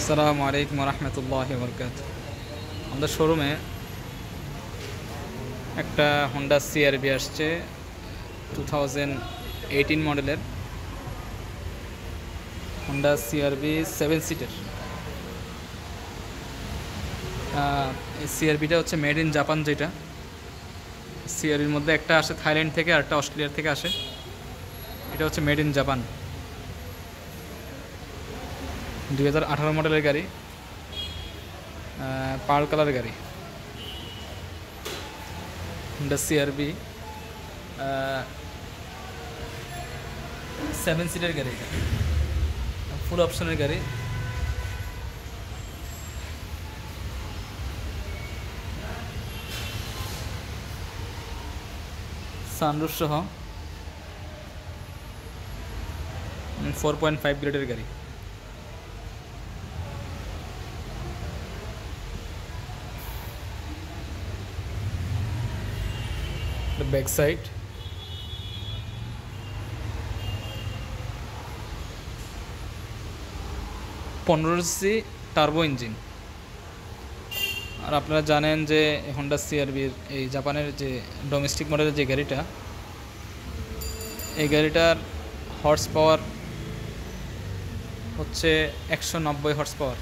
আসসালামু আলাইকুম রহমতুল্লাহি বরকাতুহু। আমাদের শোরুমে একটা হোন্ডা সিআরভি আসছে 2018 মডেলের হোন্ডা সিআরভি 7 সিটের। এই সিআরভিটা হচ্ছে মেড ইন জাপান। যেটা সিআরভির মধ্যে একটা আসে থাইল্যান্ড থেকে আর একটা অস্ট্রেলিয়ার থেকে আসে। এটা হচ্ছে মেড ইন জাপান, 2018 মডেলের গাড়ি, পার্ল কালার গাড়ি। হোন্ডা সিআরভি 7 সিটের গাড়ি, এটা ফুল অপশনের গাড়ি। সানরুফ সহ 4.5 গ্রেডের গাড়ি। ব্যাক সাইড, পনেরো টার্বো ইঞ্জিন। আর আপনারা জানেন যে হোন্ডা সিআরভির এই জাপানের যে ডোমেস্টিক মডেলের যে গাড়িটা, এই গাড়িটার হর্স পাওয়ার হচ্ছে 190 হর্স পাওয়ার।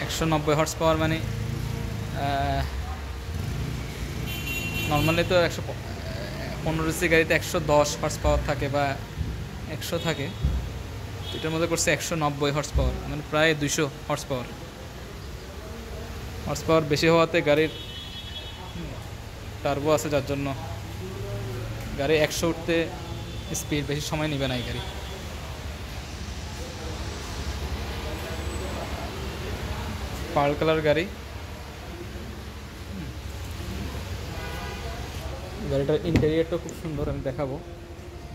190 হর্স পাওয়ার মানে নর্মালি তো 15 গাড়িতে 110 হর্স পাওয়ার থাকে বা 100 থাকে। এটার মধ্যে করছে 190 হর্স পাওয়ার, মানে প্রায় 200 হর্স পাওয়ার। হর্স পাওয়ার বেশি হওয়াতে গাড়ির টার্বো আছে, যার জন্য গাড়ি 100 উঠতে স্পিড বেশি সময় নেবে না এই গাড়ি। পার্ল কালার গাড়ি। গাড়িটার ইন্টেরিয়ারটা খুব সুন্দর, আমি দেখাবো।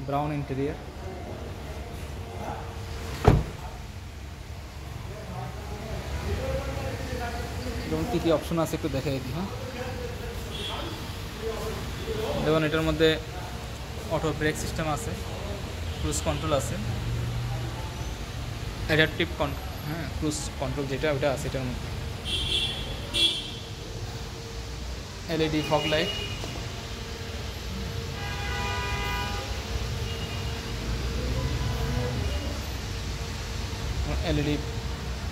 ব্রাউন ইন্টেরিয়ার, যেমন কী কী অপশন আছে একটু দেখাই দিই। হ্যাঁ, যেমন এটার মধ্যে অটো ব্রেক সিস্টেম আছে, ক্রুজ কন্ট্রোল আছে, অ্যাডাপটিভ ক্রুজ কন্ট্রোল যেটা ওটা আছে এটার মধ্যে। LED fog light, LED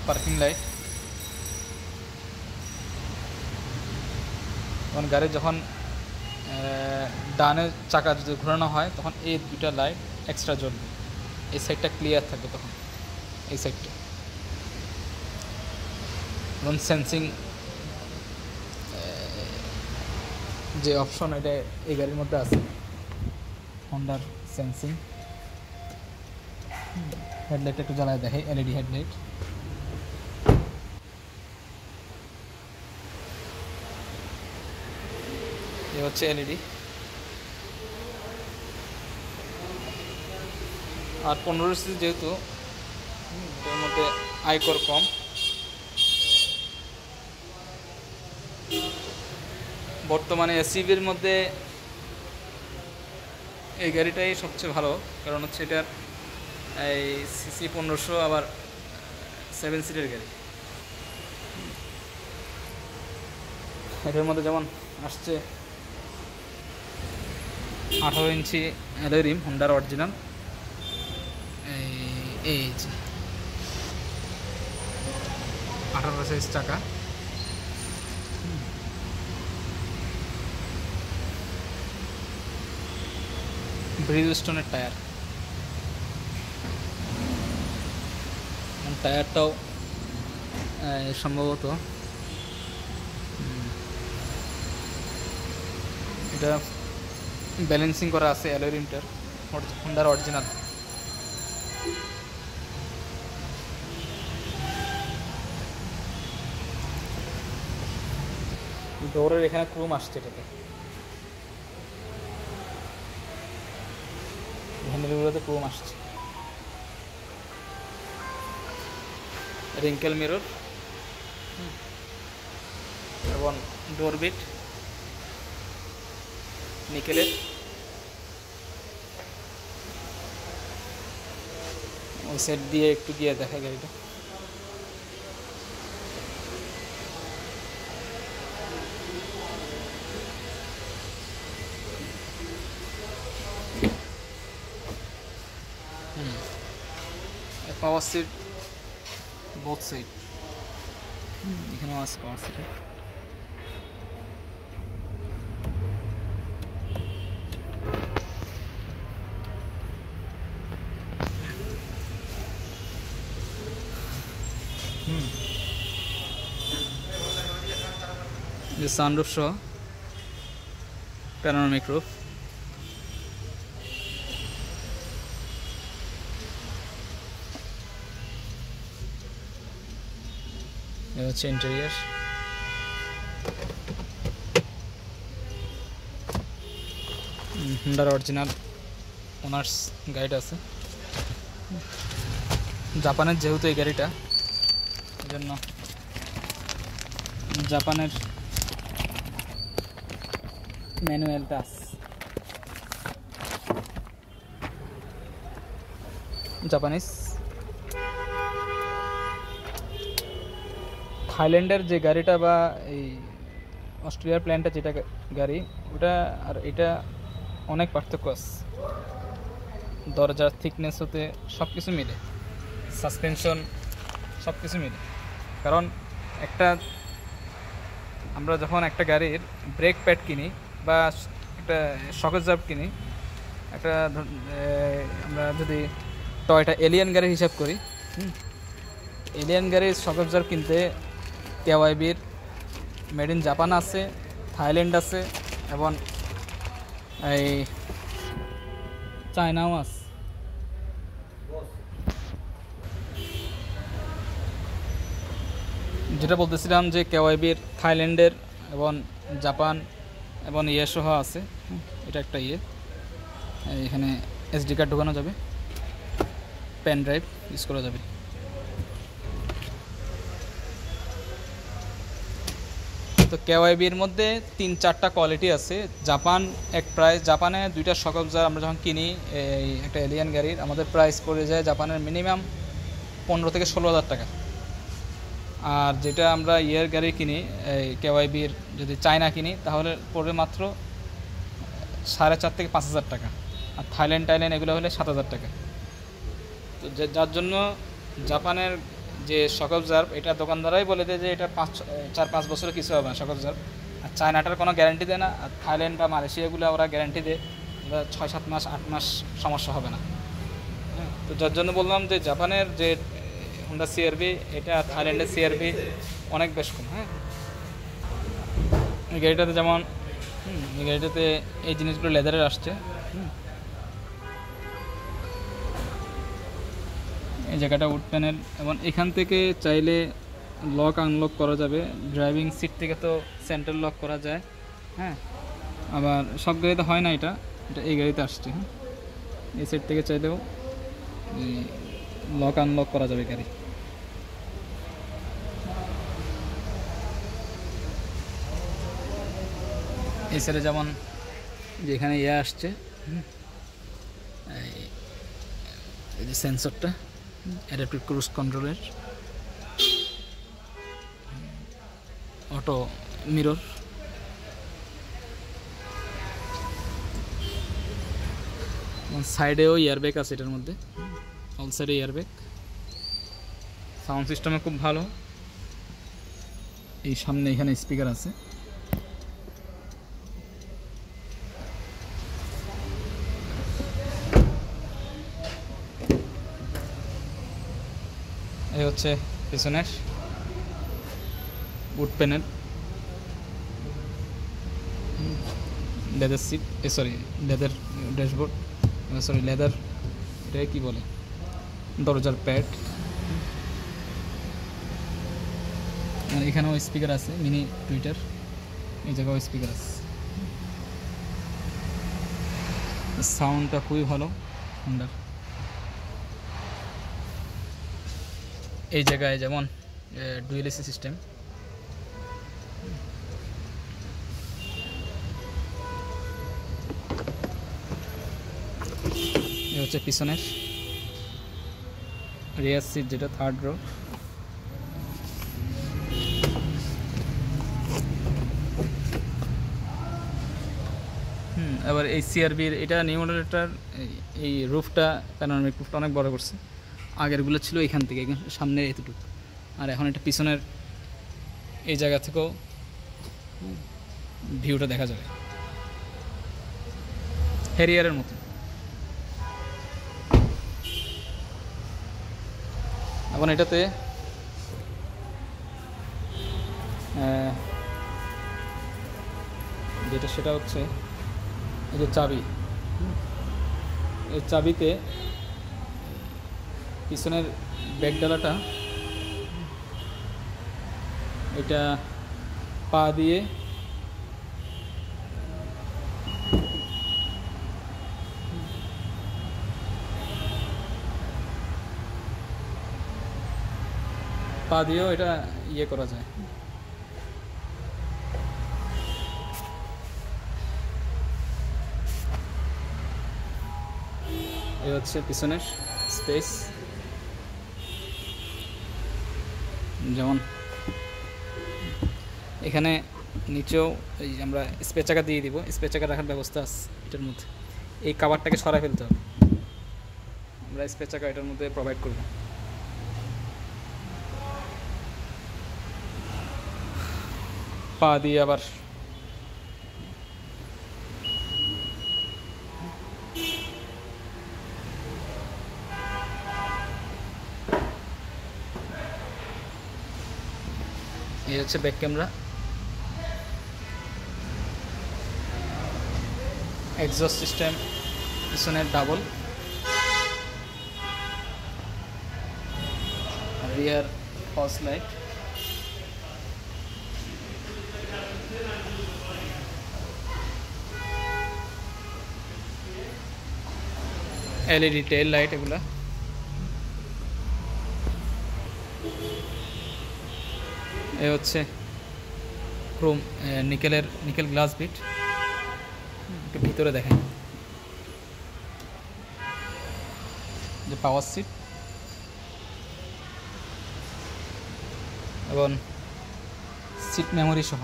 parking light. তখন গাড়ি যখন ডানে চাকা যদি ঘোরানো হয় তখন এই দুটা লাইট এক্সট্রা জ্বলবে, এই সাইডটা ক্লিয়ার থাকবে তখন। এই সাইডটা যেমন সেন্সিং যে অপশন, এটা এই গাড়ির মধ্যে আছে, হন্ডার সেন্সিং। হেডলাইট একটু জ্বালায় দেখে, এলইডি হেডলাইট। এ হচ্ছে এলইডি। আর 15 যেহেতু এর মধ্যে আয়কর কম, বর্তমানে এসইভির মধ্যে এই গাড়িটাই সবচেয়ে ভালো। কারণ হচ্ছে এটার এই সিসি 1500, আবার 7 সিটের গাড়ি। এটার মধ্যে যেমন আসছে 18 ইঞ্চি অ্যালয় রিম, হোন্ডার অরিজিনাল। এই 18 সাইজ চাকা, ব্রিজস্টোনের টায়ার। টায়ারটাও সম্ভবত এটা ব্যালেন্সিং করা আছে অ্যালয় রিমটার, হোন্ডার অরিজিনাল। ডোরের এখানে ক্রোম আসছে, এটাতে হ্যান্ডেলগুলোতে ক্রোম আসছে। রিঙ্কেল মিরর এবং ডোর বিট নিকেলের। সেট দিয়ে একটু গিয়ে দেখা গাড়িটা। পাওয়ার সিট বোথ সাইড, এখানেও আছে পাওয়ার সিট। যে সানরুফ সহ প্যানোরামিক রুফ। এ হচ্ছে ইন্টেরিয়ার। হোন্ডার অরিজিনাল ওনার্স গাইড আছে। জাপানের যেহেতু এই গাড়িটা, এই জন্য জাপানের ম্যানুয়ালটা আছে, জাপানিজ। থাইল্যান্ডের যে গাড়িটা বা এই অস্ট্রেলিয়ার প্ল্যানটা যেটা গাড়ি, ওটা আর এটা অনেক পার্থক্য আছে। দরজার থিকনেস হতে সব কিছু মিলে, সাসপেনশন সব কিছু মিলে। কারণ আমরা যখন একটা গাড়ির ব্রেক প্যাড কিনি বা একটা শকেজ জাব কিনি, আমরা যদি টয়টা এলিয়ান গাড়ির হিসাব করি, এলিয়ান গাড়ির শকেজ জাব কিনতে কেওয়াইবির মেড ইন জাপান আছে, থাইল্যান্ড আছে, এবং এই চায়নাও আছে। যেটা বলতেছিলাম যে কেওয়াইবির থাইল্যান্ডের এবং জাপান এবং সহ আছে। এটা একটা এখানে এসডি কার্ড ঢোকানো যাবে, পেন ড্রাইভ ইউজ করা যাবে। তো কেওয়াইবির মধ্যে 3-4টা কোয়ালিটি আছে। জাপান এক প্রাইস, জাপানে 2টা শক জার আমরা যখন কিনি এই একটা এলিয়ান গাড়ির, আমাদের প্রাইস পড়ে যায় জাপানের মিনিমাম 15 থেকে 16,000 টাকা। আর যেটা আমরা গাড়ি কিনি এই কেওয়াইবির, যদি চায়না কিনি তাহলে পড়বে মাত্র 4,500 থেকে 5,000 টাকা। আর থাইল্যান্ড এগুলো হলে 7,000 টাকা। তো যার জন্য জাপানের যে শক অবজার্ভ, এটা দোকানদারাই বলে দেয় যে এটা 4-5 বছরে কিছু হবে না শক অবজার্ভ। আর চায়নাটার কোনো গ্যারান্টি দেয় না। আর থাইল্যান্ড বা মালয়েশিয়াগুলো ওরা গ্যারান্টি দেয় 6-7 মাস 8 মাস সমস্যা হবে না। তো যার জন্য বললাম যে জাপানের যে হোন্ডা সিআরভি, এটা থাইল্যান্ডের সিআরভি অনেক বেশ কম। এই গাড়িটাতে যেমন এই গাড়িটাতে এই জিনিসগুলো লেদারের আসছে। এই জায়গাটা উড প্যানেল, এবং এখান থেকে চাইলে লক আনলক করা যাবে। ড্রাইভিং সিট থেকে তো সেন্টার লক করা যায়। আবার সব গাড়িতে হয় না, এটা এই গাড়িতে আসছে। এই সিট থেকে চাইলেও লক আনলক করা যাবে গাড়ি। এই সাইডে যেমন যেখানে আসছে, এই যে সেন্সরটা অ্যাডাপ্টিভ ক্রুজ কন্ট্রোলের, অটো মিরর, সাইডেও এয়ারব্যাগ আছে এটার মধ্যে, অল সাইডে এয়ারব্যাগ। সাউন্ড সিস্টেমে খুব ভালো। এই সামনে এখানে স্পিকার আছে। এই হচ্ছে পিছনের wood panel, leather seat, leather dashboard, leather, এটাকে কী বলে, দরজার প্যাড। এখানেও স্পিকার আছে, মিনি টুইটার, এই জায়গাও স্পিকার আছে। সাউন্ডটা খুবই ভালো হোন্ডার। এই জায়গায় যেমন ডুয়েল এসি সিস্টেম। এই হচ্ছে পিছনের, রিয়ার সিট যেটা থার্ড রো। আবার এই সিআরবির এটা নিউ মডেলটার এই রুফটা প্যানোরামিক রুফটা অনেক বড় করছে। আগেরগুলো ছিল এখান থেকে সামনে এতটুকু, আর এখন এটা পিছনের এই জায়গা থেকেও ভিউটা দেখা যাবে হ্যারিয়ারের মতো। এখন এটাতে যেটা সেটা হচ্ছে এই যে চাবি, এই চাবিতে পিছনের ব্যাক ডালাটা এটা পা দিয়ে দিয়েও এটা ইয়ে করা যায়। এই হচ্ছে পিছনের স্পেস, যেমন এখানে নিচেও এই আমরা স্পেস চাকা দিয়ে দিব, স্পেস চাকা রাখার ব্যবস্থা আছে এটার মধ্যে। এই কাভারটাকে সরাই ফেলতে হবে, আমরা স্পেস চাকা এটার মধ্যে প্রোভাইড করব। পা দিয়ে আবার এই হচ্ছে ব্যাক ক্যামেরা, এক্সস্ট সিস্টেম পিছনের ডাবল, রিয়ার ফলস লাইট, এলইডি টেল লাইট এগুলা। এই হচ্ছে ক্রোম নিকেল গ্লাস বিট, একটু ভিতরে দেখেন যে পাওয়ার সিট এবং সিট মেমোরি সহ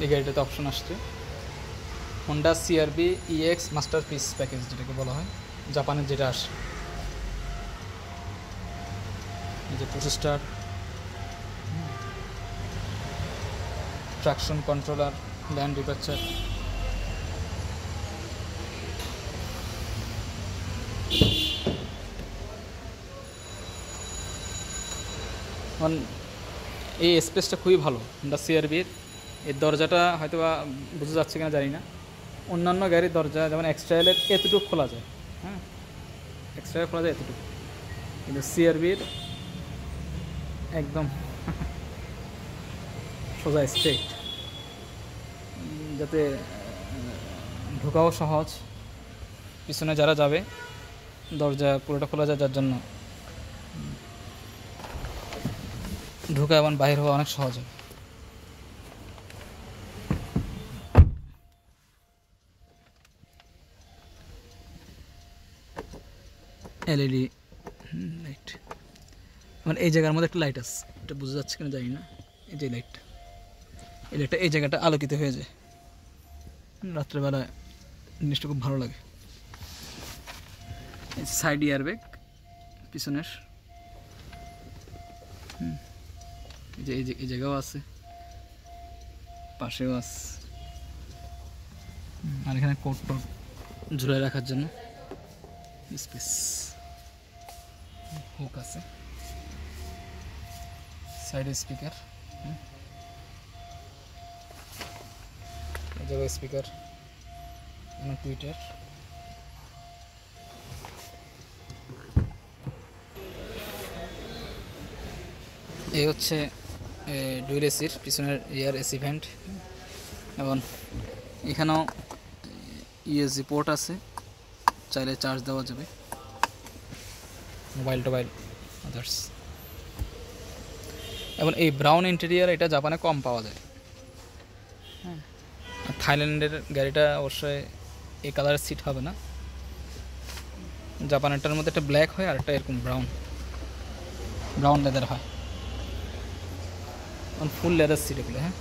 এই গাড়িটাতে অপশন আসছে Honda CRV EX masterpiece package যেটাকে বলা হয়, জাপানের যেটা আসে। এই যে push start, traction controller, lane departure, এই স্পেসটা খুবই ভালো হোন্ডা সিআরবির। এর দরজাটা হয়তো বা বুঝে যাচ্ছে কিনা জানি না, অন্যান্য গাড়ির দরজা যেমন এক্সট্রাইলের এতটুকু খোলা যায়, হ্যাঁ এক্সট্রাইল খোলা যায় এতটুকু, কিন্তু সিআরবির একদম সোজা স্ট্রেট, যাতে ঢোকাও সহজ, পিছনে যারা যাবে দরজা পুরোটা খোলা যায়, যার জন্য ঢোকা এবং বাইরে হওয়া অনেক সহজ হয়। এলইডি লাইট, মানে এই জায়গার মধ্যে একটা লাইট আছে, এটা বোঝা যাচ্ছে কিনা জানি না, এই যে লাইটটা, এই লাইটটা এই জায়গাটা আলোকিত হয়ে যায় রাত্রেবেলা, জিনিসটা খুব ভালো লাগে। সাইড এয়ারব্যাগ পিছনের, এই যে এই জায়গাও আছে, পাশেও আছে, আর এখানে কোট টোট ঝুলে রাখার জন্য স্পেস, হুক আছে, সাইড স্পিকার, এই জায়গায় স্পিকার, টুইটার, এই হচ্ছে ডুয়েল এসির পিছনের এয়ার এসি ভেন্ট, এবং এখানেও ইউএসবি পোর্ট আছে, চাইলে চার্জ দেওয়া যাবে, মোবাইল টোবাইল আদার্স। এবং এই ব্রাউন ইন্টেরিয়ার এটা জাপানে কম পাওয়া যায়, হ্যাঁ থাইল্যান্ডের গাড়িটা অবশ্যই এই কালারের সিট হবে না, জাপানেরটার মধ্যে একটা ব্ল্যাক হয় আর একটা এরকম ব্রাউন লেদার হয়, ফুল লেদার সিট এগুলো। হ্যাঁ,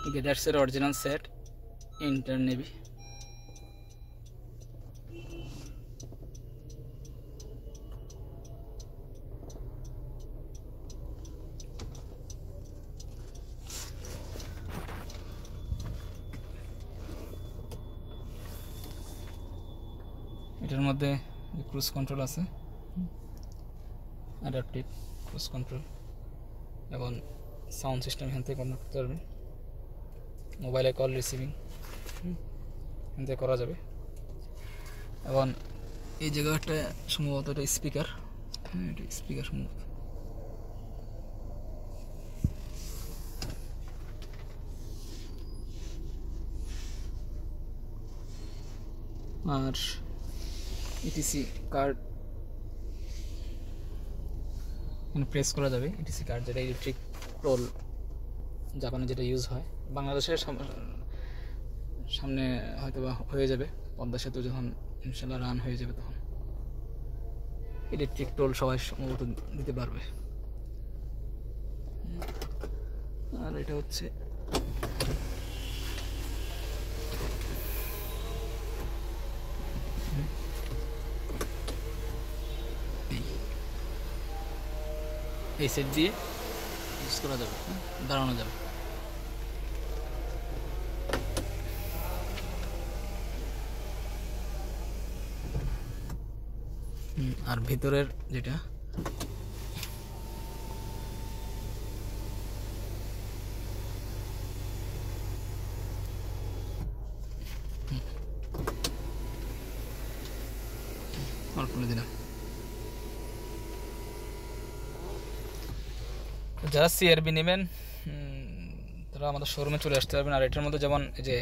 Okay, that's the original set, Inter Navy. এটার মধ্যে ক্রুজ কন্ট্রোল আছে, অ্যাডাপটিভ ক্রুজ কন্ট্রোল, এবং সাউন্ড সিস্টেম এখান থেকে কন্ট্রোল করতে পারবেন। মোবাইলে কল রিসিভিং এখান থেকে করা যাবে। এবং এই জায়গাটা সম্ভবত এটা স্পিকার, হ্যাঁ এটা স্পিকার সম্ভবত। আর ইটিসি কার্ড এখানে প্রেস করা যাবে। ইটিসি কার্ড যেটা ইলেকট্রিক টোল জাপানে যেটা ইউজ হয়, বাংলাদেশের সামনে হয়তো বা হয়ে যাবে, পদ্মা সেতু যখন ইনশাল্লাহ রান হয়ে যাবে তখন ইলেকট্রিক টোল সবাই সম্ভবত দিতে পারবে। আর এটা হচ্ছে এই সেট দিয়ে ইউজ করা যাবে, দাঁড়ানো যাবে। আর ভিতরের যেটা খুলে দিলাম। যারা সিআরবি নেবেন তারা আমাদের শোরুমে চলে আসতে পারবেন। আর এটার মধ্যে যেমন এই যে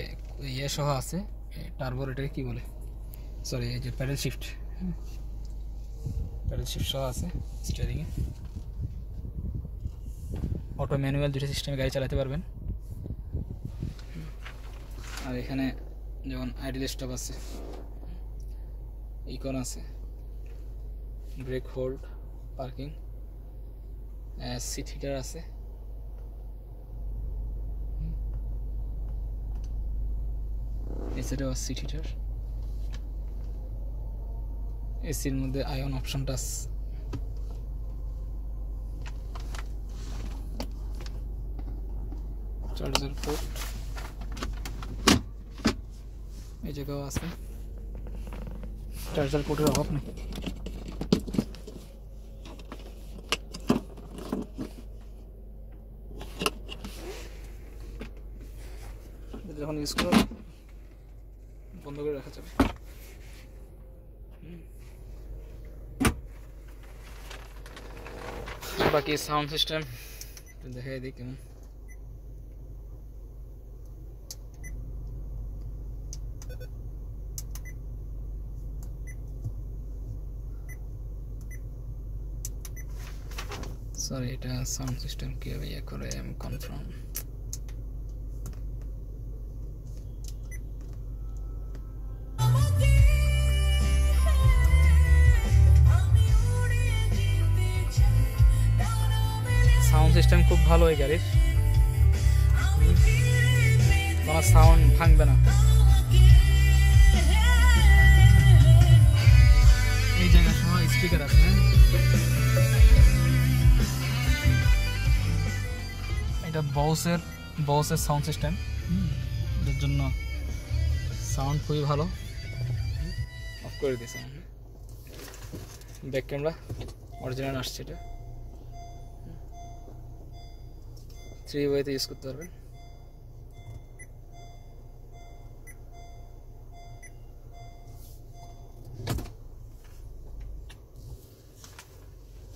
ইয়ে সহ আছে, টার্বোর, এটাকে কী বলে, সরি এই যে প্যাডেল শিফট সহ আছে স্টিয়ারিংয়ে। অটো ম্যানুয়াল দুটো সিস্টেমে গাড়ি চালাতে পারবেন। আর এখানে যেমন আইডল স্টপ আছে, ইকন আছে, brake hold, parking, seat heater আছে, এছাড়াও সিট হিটার। এসির মধ্যে আয়ন অপশনটা আছে। চার্জার পোর্ট এই জায়গাও আছে, চার্জার পোর্টের অভাব নেই। যখন ইউজ করো বন্ধ করে রাখা যাবে। বাকি সাউন্ড সিস্টেম দেখাই দিই কেমন। সরি, এটা সাউন্ড সিস্টেম কীভাবে ইয়ে করে আমি কনফার্ম। সাউন্ড সিস্টেম খুব ভালো এই গাড়ির, কোনো সাউন্ড ভাঙবে না। এই জায়গা সহ স্পিকার আছে, এটা বসের সাউন্ড সিস্টেম, এর জন্য সাউন্ড খুবই ভালো। অফ করে দিয়েছে। ব্যাক ক্যামেরা অরিজিনাল আসছে, এটা 3 ওয়েতে ইউজ করতে পারবেন।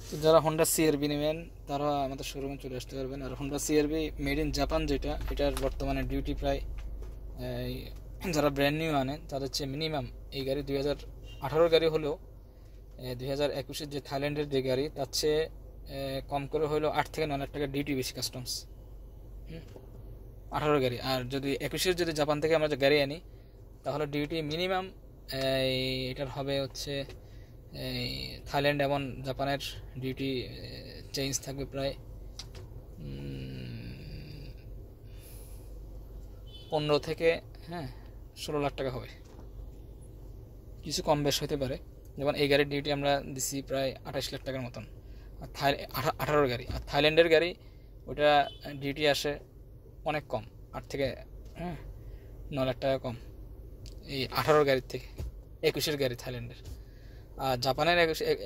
তো যারা হোন্ডা সিআরবি নেবেন তারা আমাদের শোরুমে চলে আসতে পারবেন। আর Honda CRB made in Japan যেটা, এটার বর্তমানে ডিউটি প্রায় যারা ব্র্যান্ড নিউ আনে তাদের চেয়ে মিনিমাম, এই গাড়ি 2018 গাড়ি হলেও 2021-এর যে থাইল্যান্ডের যে গাড়ি তার চেয়ে কম করে হলেও 8 থেকে 9 লাখ টাকা ডিউটি বেশি কাস্টমস 18 গাড়ি। আর যদি 21-এর যদি জাপান থেকে আমরা যে গাড়ি আনি তাহলে ডিউটি মিনিমাম এটার হবে হচ্ছে থাইল্যান্ড এবং জাপানের ডিউটি চেঞ্জ থাকবে প্রায় 15 থেকে 16 লাখ টাকা হবে, কিছু কম বেশ হতে পারে। যেমন এই গাড়ির ডিউটি আমরা দিচ্ছি প্রায় 28 লাখ টাকার মতন, আর 18 গাড়ি। আর থাইল্যান্ডের গাড়ি ওটা ডিউটি আসে অনেক কম, 8 থেকে 9 লাখ টাকা কম এই 18 গাড়ির থেকে। 21-এর গাড়ি থাইল্যান্ডের। আর জাপানের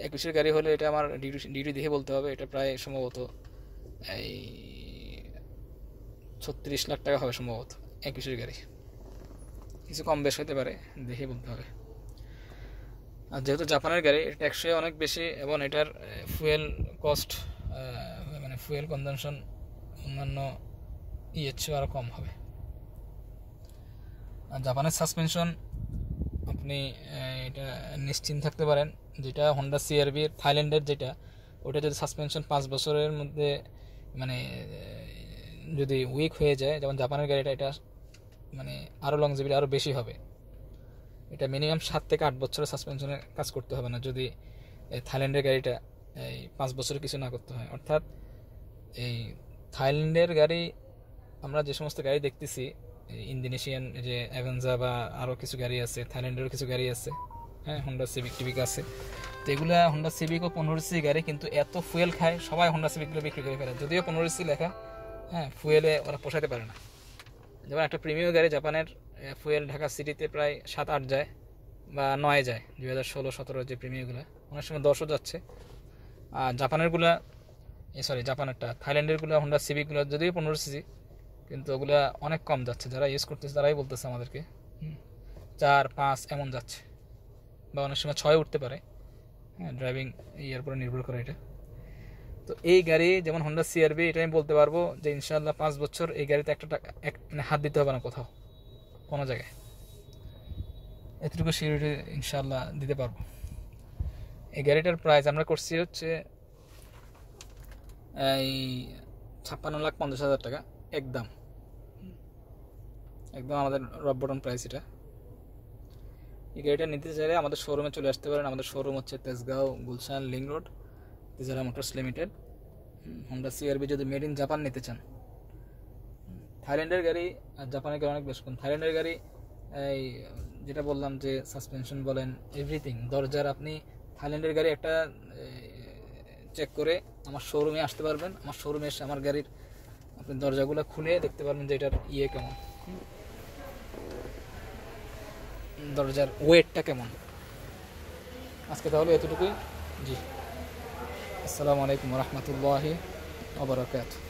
21-এর গাড়ি হলে এটা আমার ডিউটি দেখে বলতে হবে, এটা প্রায় সম্ভবত এই 36 লাখ টাকা হবে সম্ভবত 21-এর গাড়ি, কিছু কম বেশ হতে পারে, দেখে বলতে হবে। আর যেহেতু জাপানের গাড়ি, এটা ট্যাক্সে অনেক বেশি এবং এটার ফুয়েল কস্ট মানে ফুয়েল কনজামশন অন্যান্য ইয়ের চেয়ে আরও কম হবে। আর জাপানের সাসপেনশন আপনি এটা নিশ্চিন্ত থাকতে পারেন, যেটা হোন্ডা সিআরবির থাইল্যান্ডের যেটা, ওটা যদি সাসপেনশন 5 বছরের মধ্যে মানে যদি উইক হয়ে যায়, যেমন জাপানের গাড়িটা এটা মানে আরও লংজিভিটি আরও বেশি হবে। এটা মিনিমাম 7 থেকে 8 বছরের সাসপেনশনে কাজ করতে হবে না যদি থাইল্যান্ডের গাড়িটা এই 5 বছরে কিছু না করতে হয়। অর্থাৎ এই থাইল্যান্ডের গাড়ি আমরা যে সমস্ত গাড়ি দেখতেছি, ইন্দোনেশিয়ান যে অ্যাভেঞ্জা বা আরও কিছু গাড়ি আছে, থাইল্যান্ডেরও কিছু গাড়ি আছে, হোন্ডা সিভিক টিভিক আছে, তো এগুলো হোন্ডা সিভিকও 15 গাড়ি, কিন্তু এত ফুয়েল খায় সবাই হোন্ডা সিভিকগুলো বিক্রি করে ফেলে, যদিও 15 লেখা, ফুয়েলে ওরা পোষাতে পারে না। যেমন একটা প্রিমিয়াম গাড়ি জাপানের ফুয়েল ঢাকা সিটিতে প্রায় 7-8 যায় বা 9 যায়, 2016-17 যে প্রিমিয়ামগুলো, অনেক সময় 10ও যাচ্ছে। আর জাপানেরটা থাইল্যান্ডেরগুলো হোন্ডা সিভিকগুলো যদিও 15 কিন্তু ওগুলো অনেক কম যাচ্ছে। যারা ইউজ করতেছে তারাই বলতেছে আমাদেরকে 4-5 এমন যাচ্ছে, বা অনেক সময় 6 উঠতে পারে, ড্রাইভিং ইয়ার উপরে নির্ভর করে এটা। তো এই গাড়ি যেমন হোন্ডা সিআরবি, এটা আমি বলতে পারবো যে ইনশাআল্লাহ 5 বছর এই গাড়িতে মানে হাত দিতে হবে না কোথাও কোনো জায়গায়, এতটুকু সিকিউরিটি ইনশাআল্লাহ দিতে পারবো। এই গাড়িটার প্রাইস আমরা করছি হচ্ছে এই 56,50,000 টাকা একদম আমাদের রক বটম প্রাইস এটা। এই গাড়িটা নিতে চাইলে আমাদের শোরুমে চলে আসতে পারেন। আমাদের শোরুম হচ্ছে Tejgaon, Gulshan, link road, Tejara motors limited. Honda CRB যদি মেড ইন জাপান নিতে চান, থাইল্যান্ডের গাড়ি আর জাপানের গাড়ি অনেক বেশ কম। থাইল্যান্ডের গাড়ি এই যেটা বললাম যে সাসপেনশন বলেন এভরিথিং, দরজার আপনি থাইল্যান্ডের গাড়ি একটা চেক করে আমার শোরুমে আসতে পারবেন। আমার শোরুমে এসে আমার গাড়ির আপনি দরজাগুলো খুলে দেখতে পারবেন যে এটার কেমন, দরজার ওয়েটটা কেমন। আজকে তাহলে এতটুকুই। জি, আসসালামু আলাইকুম ওয়া রাহমাতুল্লাহি ওয়া বারাকাতুহু।